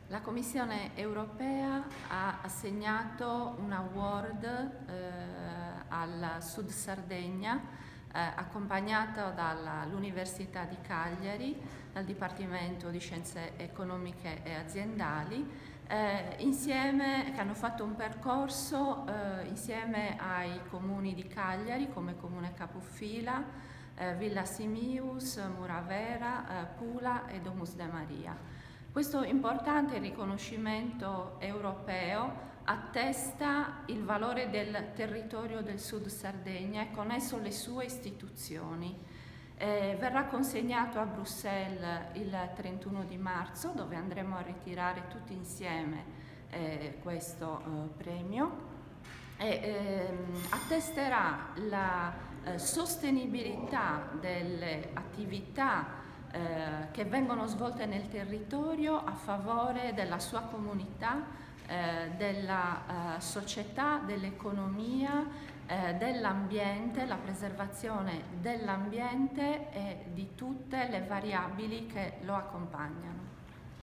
La Commissione europea ha assegnato un award al Sud Sardegna, accompagnato dall'Università di Cagliari, dal Dipartimento di Scienze Economiche e Aziendali, che hanno fatto un percorso insieme ai comuni di Cagliari come Comune Capufila, Villa Simius, Muravera, Pula e Domus de Maria. Questo importante riconoscimento europeo attesta il valore del territorio del Sud Sardegna e con esso le sue istituzioni. Verrà consegnato a Bruxelles il 31 di marzo, dove andremo a ritirare tutti insieme questo premio, e attesterà la sostenibilità delle attività che vengono svolte nel territorio a favore della sua comunità, della società, dell'economia, dell'ambiente, la preservazione dell'ambiente e di tutte le variabili che lo accompagnano.